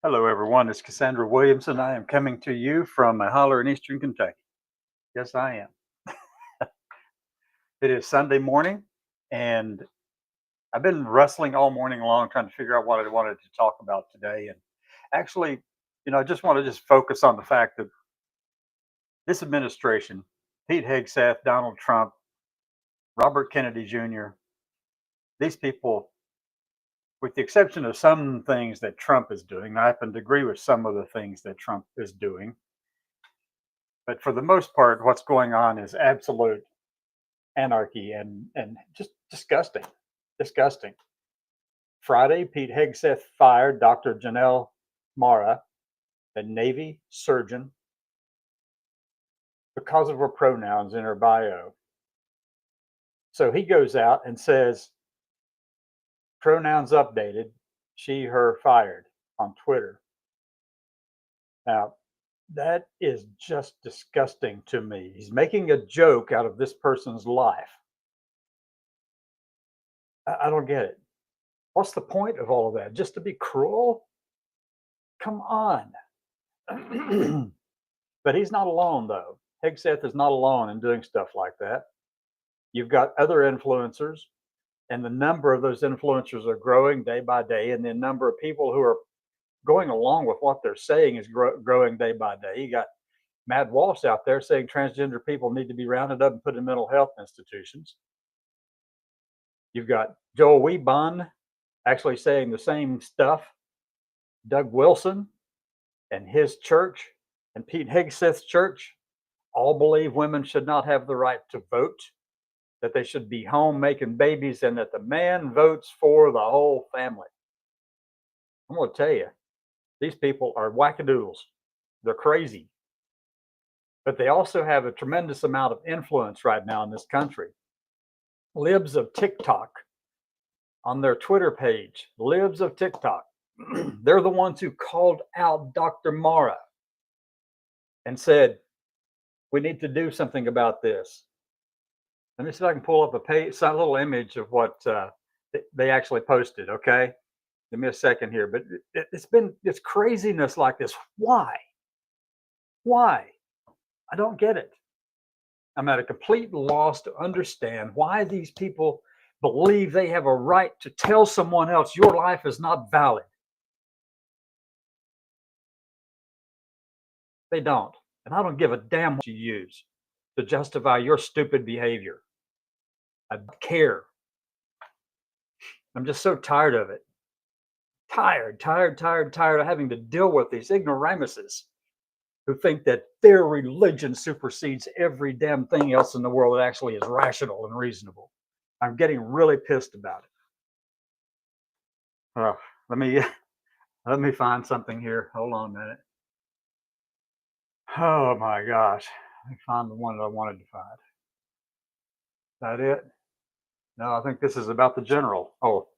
Hello, everyone. It's Cassandra Williamson. I am coming to you from a holler in eastern Kentucky. Yes, I am. It is Sunday morning, and I've been wrestling all morning long trying to figure out what I wanted to talk about today. And actually, I just want to just focus on the fact that this administration, Pete Hegseth, Donald Trump, Robert Kennedy Jr., these people, with the exception of some things that Trump is doing, I happen to agree with some of the things that Trump is doing. But for the most part, what's going on is absolute anarchy and just disgusting, disgusting. Friday, Pete Hegseth fired Dr. Janelle Marra, a Navy surgeon, because of her pronouns in her bio. So he goes out and says, pronouns updated, she, her fired on Twitter. Now, that is just disgusting to me. He's making a joke out of this person's life. I don't get it. What's the point of all of that? Just to be cruel? Come on. But he's not alone, though. Hegseth is not alone in doing stuff like that. You've got other influencers, and the number of those influencers are growing day by day, and the number of people who are going along with what they're saying is growing day by day. You got Matt Walsh out there saying transgender people need to be rounded up and put in mental health institutions. You've got Joel Weebon actually saying the same stuff. Doug Wilson and his church and Pete Hegseth's church all believe women should not have the right to vote, that they should be home making babies, and that the man votes for the whole family. I'm going to tell you, these people are wackadoodles. They're crazy. But they also have a tremendous amount of influence right now in this country. Libs of TikTok, on their Twitter page, Libs of TikTok, they're the ones who called out Dr. Marra and said, we need to do something about this. Let me see if I can pull up a little image of what they actually posted, okay? Give me a second here. But it's craziness like this. Why? Why? I don't get it. I'm at a complete loss to understand why these people believe they have a right to tell someone else your life is not valid. They don't. And I don't give a damn what you use to justify your stupid behavior. I don't care. I'm just so tired of it. Tired of having to deal with these ignoramuses who think that their religion supersedes every damn thing else in the world that actually is rational and reasonable. I'm getting really pissed about it. Let me find something here. Hold on a minute. Oh my gosh. Let me find the one that I wanted to find. Is that it? No, I think this is about the general. Oh,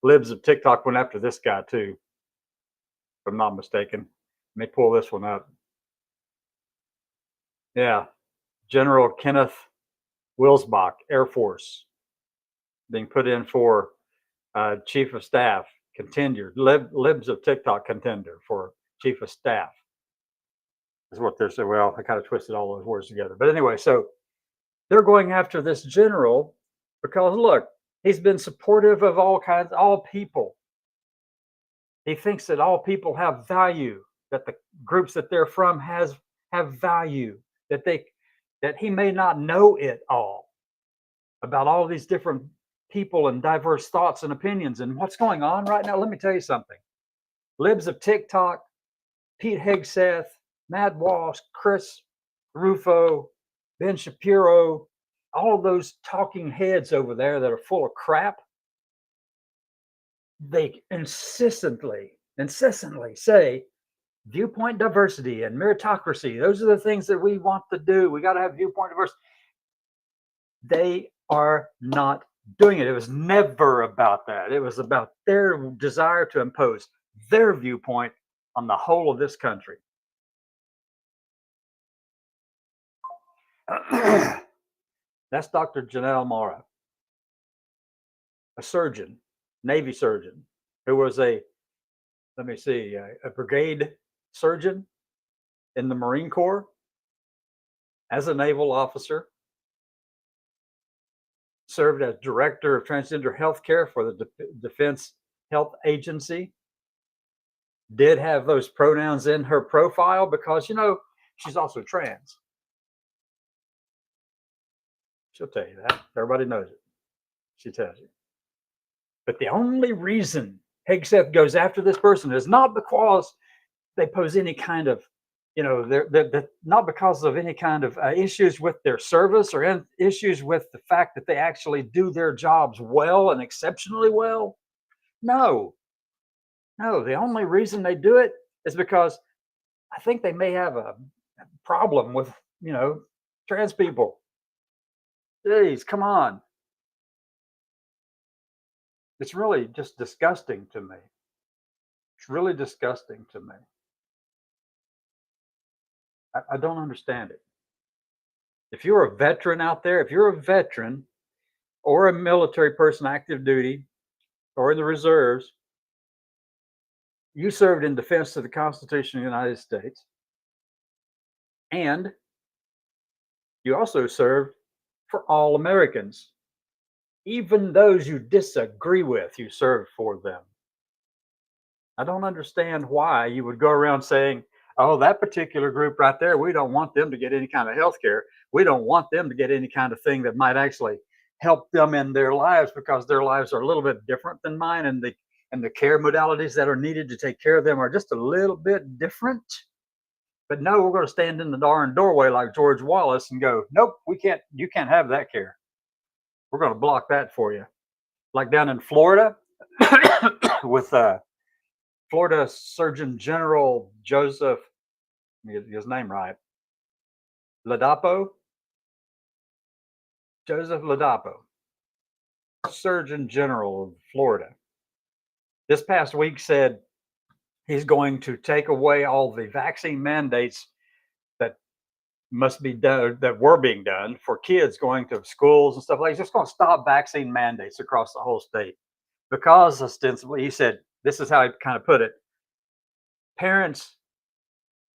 Libs of TikTok went after this guy too, if I'm not mistaken. Let me pull this one up. Yeah, General Kenneth Wilsbach, Air Force, being put in for Chief of Staff, contender, Libs of TikTok contender for Chief of Staff. Is what they're saying. Well, I kind of twisted all those words together. But anyway, so they're going after this general because, look, he's been supportive of all people. He thinks that all people have value, that the groups that they're from have value, that he may not know it all about all these different people and diverse thoughts and opinions and what's going on right now. Let me tell you something. Libs of TikTok, Pete Hegseth, Matt Walsh, Chris Rufo, Ben Shapiro, all of those talking heads over there that are full of crap, they insistently say viewpoint diversity and meritocracy. Those are the things that we want to do. We got to have viewpoint diversity. They are not doing it. It was never about that. It was about their desire to impose their viewpoint on the whole of this country. That's Dr. Janelle Marra, a surgeon, Navy surgeon, who was a let me see, a brigade surgeon in the Marine Corps as a naval officer, served as director of transgender healthcare for the Defense Health Agency, did have those pronouns in her profile because, she's also trans. She'll tell you that. Everybody knows it. She tells you. But the only reason Hegseth goes after this person is not because they pose any kind of, they're not because of any kind of issues with their service or issues with the fact that they actually do their jobs well and exceptionally well. No, the only reason they do it is because I think they may have a problem with, trans people. Jeez, come on. It's really just disgusting to me. It's really disgusting to me. I don't understand it. If you're a veteran out there, if you're a veteran or a military person, active duty, or in the reserves, you served in defense of the Constitution of the United States, and you also served for all Americans. Even those you disagree with, you served for them. I don't understand why you would go around saying, oh, that particular group right there, we don't want them to get any kind of health care. We don't want them to get any kind of thing that might actually help them in their lives because their lives are a little bit different than mine, and the care modalities that are needed to take care of them are just a little bit different. But no, we're going to stand in the darn doorway like George Wallace and go, nope, you can't have that care. We're going to block that for you. Like down in Florida with Florida Surgeon General Joseph, let me get his name right, Ladapo, Joseph Ladapo, Surgeon General of Florida, this past week said he's going to take away all the vaccine mandates that must be done, that were being done for kids going to schools and stuff like that. He's just going to stop vaccine mandates across the whole state because ostensibly, he said, this is how he kind of put it, parents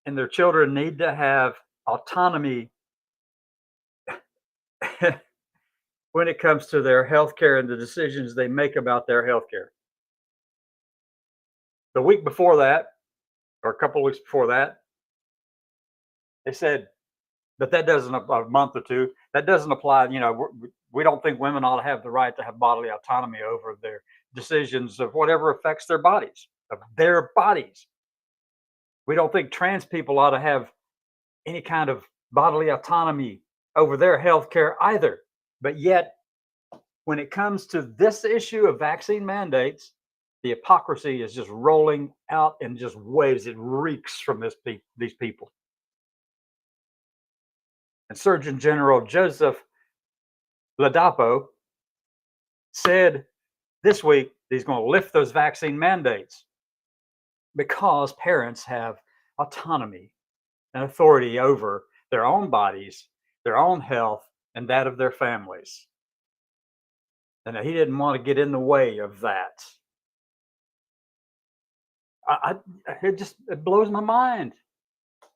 and their children need to have autonomy when it comes to their health care and the decisions they make about their health care. The week before that, or a couple of weeks before that, they said, but that doesn't, a month or two, that doesn't apply. We don't think women ought to have the right to have bodily autonomy over their decisions of whatever affects their bodies, of their bodies. We don't think trans people ought to have any kind of bodily autonomy over their health care either. But yet, when it comes to this issue of vaccine mandates, the hypocrisy is just rolling out in just waves. It reeks from these people. And Surgeon General Joseph Ladapo said this week he's going to lift those vaccine mandates because parents have autonomy and authority over their own bodies, their own health, and that of their families. And he didn't want to get in the way of that. It blows my mind.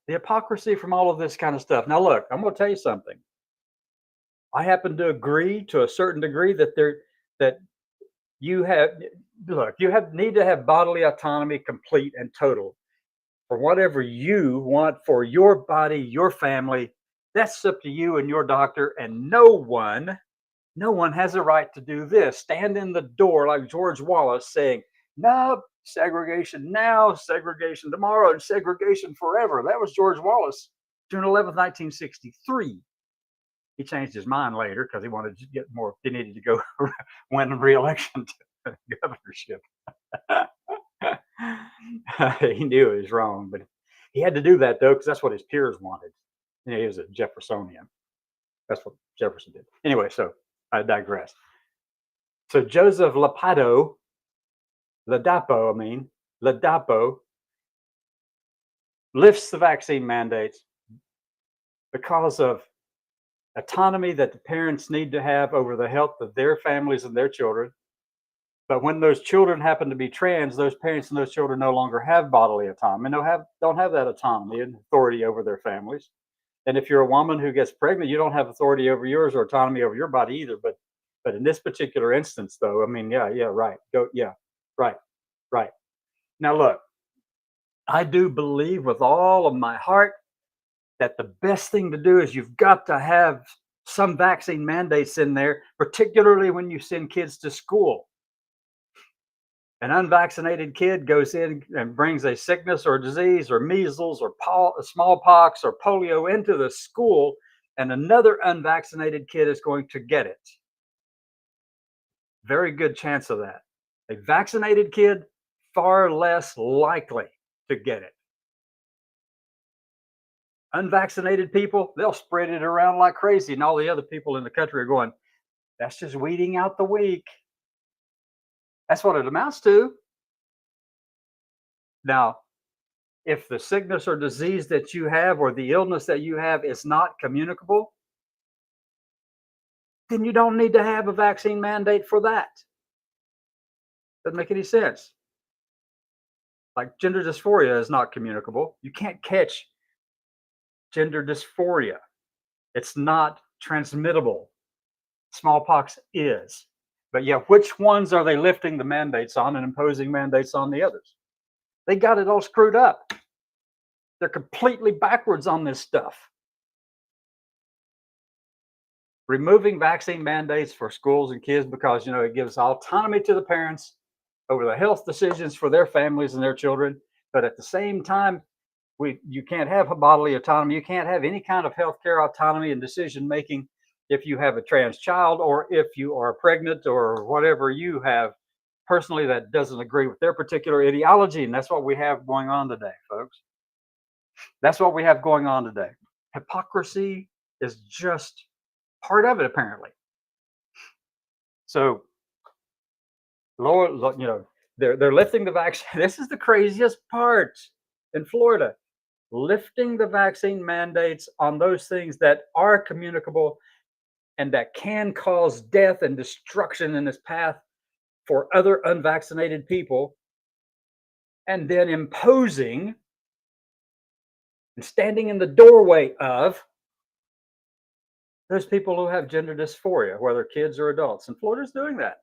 The hypocrisy from all of this kind of stuff. Now, look, I'm going to tell you something. I happen to agree to a certain degree that you need to have bodily autonomy, complete and total, for whatever you want for your body, your family. That's up to you and your doctor, and no one has a right to do this. Stand in the door like George Wallace saying, no, segregation now, segregation tomorrow, and segregation forever. That was George Wallace, June 11th, 1963. He changed his mind later because he wanted to get more. He needed to go win re-election to governorship. He knew it was wrong, but he had to do that though because that's what his peers wanted. He was a Jeffersonian. That's what Jefferson did. Anyway, so I digress. So Joseph Ladapo lifts the vaccine mandates because of autonomy that the parents need to have over the health of their families and their children, But when those children happen to be trans, those parents and those children no longer have bodily autonomy and don't have that autonomy and authority over their families. And if you're a woman who gets pregnant, you don't have authority over yours or autonomy over your body either. But in this particular instance, though, I mean, yeah, right. Go, yeah, right, right. Now look, I do believe with all of my heart that the best thing to do is you've got to have some vaccine mandates in there, particularly when you send kids to school. An unvaccinated kid goes in and brings a sickness or disease or measles or smallpox or polio into the school, and another unvaccinated kid is going to get it. Very good chance of that. A vaccinated kid, far less likely to get it. Unvaccinated people, they'll spread it around like crazy, and all the other people in the country are going, that's just weeding out the weak. That's what it amounts to. Now, if the sickness or disease that you have or the illness that you have is not communicable, then you don't need to have a vaccine mandate for that. Doesn't make any sense. Like gender dysphoria is not communicable. You can't catch gender dysphoria. It's not transmittable. Smallpox is. But yeah, which ones are they lifting the mandates on and imposing mandates on the others? They got it all screwed up. They're completely backwards on this stuff. Removing vaccine mandates for schools and kids because, it gives autonomy to the parents over the health decisions for their families and their children. But at the same time, you can't have a bodily autonomy. You can't have any kind of healthcare autonomy and decision making if you have a trans child or if you are pregnant or whatever you have personally that doesn't agree with their particular ideology. And that's what we have going on today, folks. That's what we have going on today. Hypocrisy is just part of it, apparently. So, Lord, they're lifting the vaccine. This is the craziest part in Florida. Lifting the vaccine mandates on those things that are communicable and that can cause death and destruction in this path for other unvaccinated people, and then imposing and standing in the doorway of those people who have gender dysphoria, whether kids or adults. And Florida's doing that.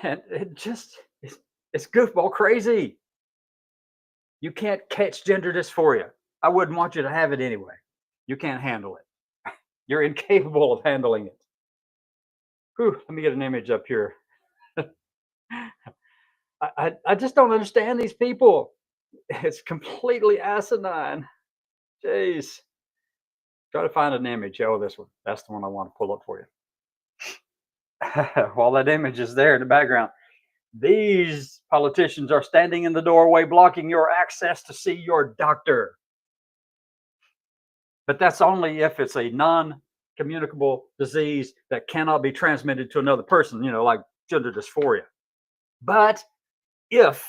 And it's goofball crazy. You can't catch gender dysphoria. I wouldn't want you to have it anyway. You can't handle it. You're incapable of handling it. Whew, let me get an image up here. I just don't understand these people. It's completely asinine. Jeez. Try to find an image. Oh, this one. That's the one I want to pull up for you. While that image is there in the background, these politicians are standing in the doorway blocking your access to see your doctor. But that's only if it's a non-communicable disease that cannot be transmitted to another person, like gender dysphoria. But if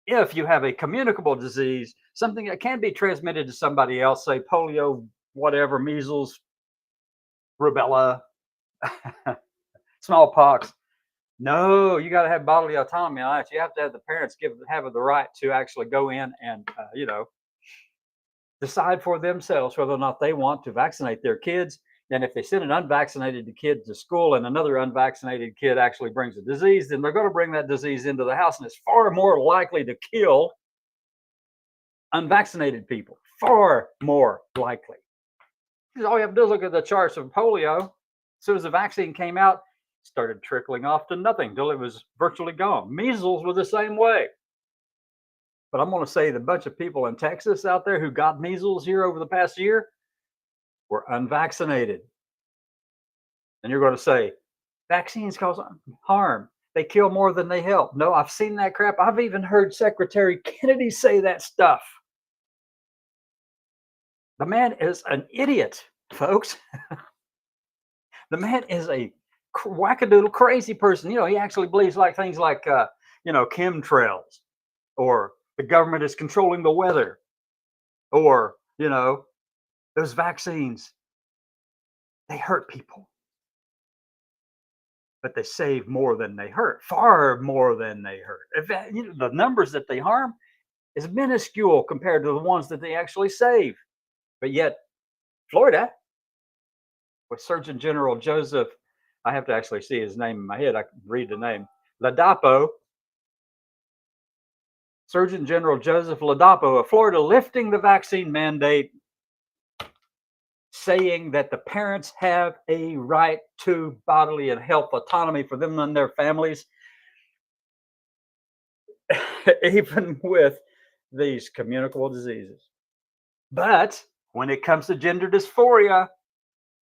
you have a communicable disease, something that can be transmitted to somebody else, say polio, whatever, measles, rubella, smallpox, no, you got to have bodily autonomy on it. You have to have the parents have the right to actually go in and, decide for themselves whether or not they want to vaccinate their kids. And if they send an unvaccinated kid to school and another unvaccinated kid actually brings a disease, then they're going to bring that disease into the house. And it's far more likely to kill unvaccinated people. Far more likely. Because all you have to do is look at the charts of polio. As soon as the vaccine came out, it started trickling off to nothing until it was virtually gone. Measles were the same way. But I'm going to say the bunch of people in Texas out there who got measles here over the past year were unvaccinated. And you're going to say, vaccines cause harm. They kill more than they help. No, I've seen that crap. I've even heard Secretary Kennedy say that stuff. The man is an idiot, folks. The man is a wackadoodle crazy person. He actually believes things like, chemtrails, or the government is controlling the weather, or, those vaccines, they hurt people. but they save more than they hurt, far more than they hurt. If that, the numbers that they harm is minuscule compared to the ones that they actually save. But yet, Florida, with Surgeon General Joseph, I have to actually see his name in my head. I can read the name. Ladapo, Surgeon General Joseph Ladapo of Florida, lifting the vaccine mandate, saying that the parents have a right to bodily and health autonomy for them and their families, even with these communicable diseases. But when it comes to gender dysphoria,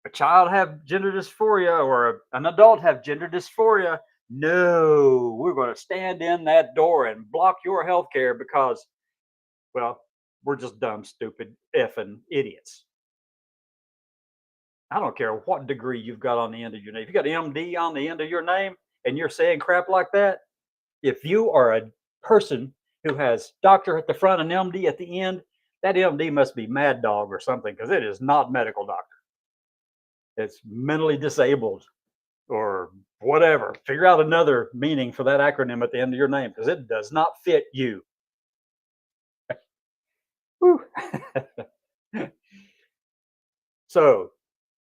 a child have gender dysphoria or an adult have gender dysphoria, no, we're going to stand in that door and block your health care because, well, we're just dumb, stupid, effing idiots. I don't care what degree you've got on the end of your name. If you got MD on the end of your name and you're saying crap like that, if you are a person who has doctor at the front and MD at the end, that MD must be mad dog or something, because it is not medical doctor. It's mentally disabled or whatever. Figure out another meaning for that acronym at the end of your name, because it does not fit you. So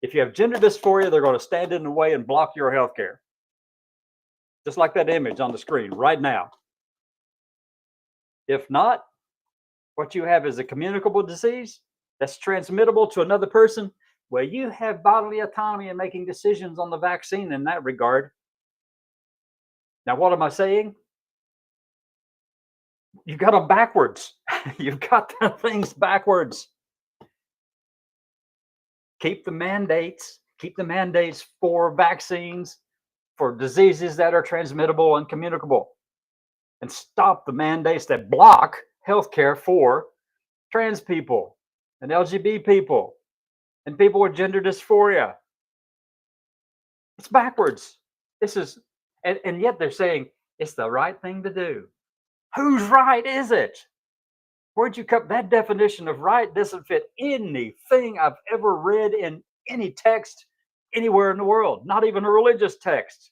if you have gender dysphoria, they're going to stand in the way and block your health care. Just like that image on the screen right now. If not, what you have is a communicable disease that's transmittable to another person. Well, you have bodily autonomy in making decisions on the vaccine in that regard. Now, what am I saying? You've got them backwards. You've got the things backwards. Keep the mandates for vaccines for diseases that are transmittable and communicable, and stop the mandates that block healthcare for trans people and LGBT people and people with gender dysphoria. It's backwards. This is, and yet they're saying it's the right thing to do. Whose right is it? Where'd you come? That definition of right doesn't fit anything I've ever read in any text anywhere in the world, not even a religious text.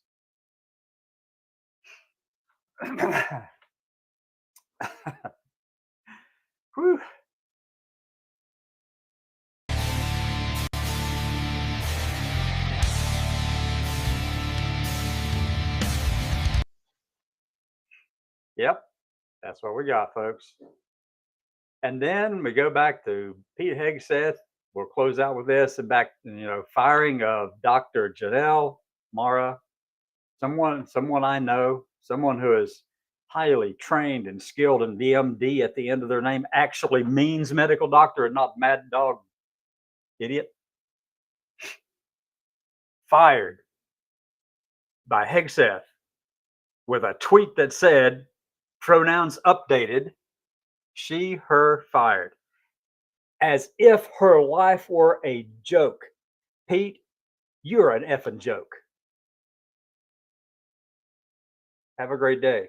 Whew. Yep, that's what we got, folks. And then we go back to Pete Hegseth. We'll close out with this and back, firing of Dr. Janelle Marra, someone I know, someone who is highly trained and skilled, and the MD at the end of their name actually means medical doctor and not mad dog idiot. Fired by Hegseth with a tweet that said, pronouns updated, she, her, fired. As if her life were a joke. Pete, you're an effing joke. Have a great day.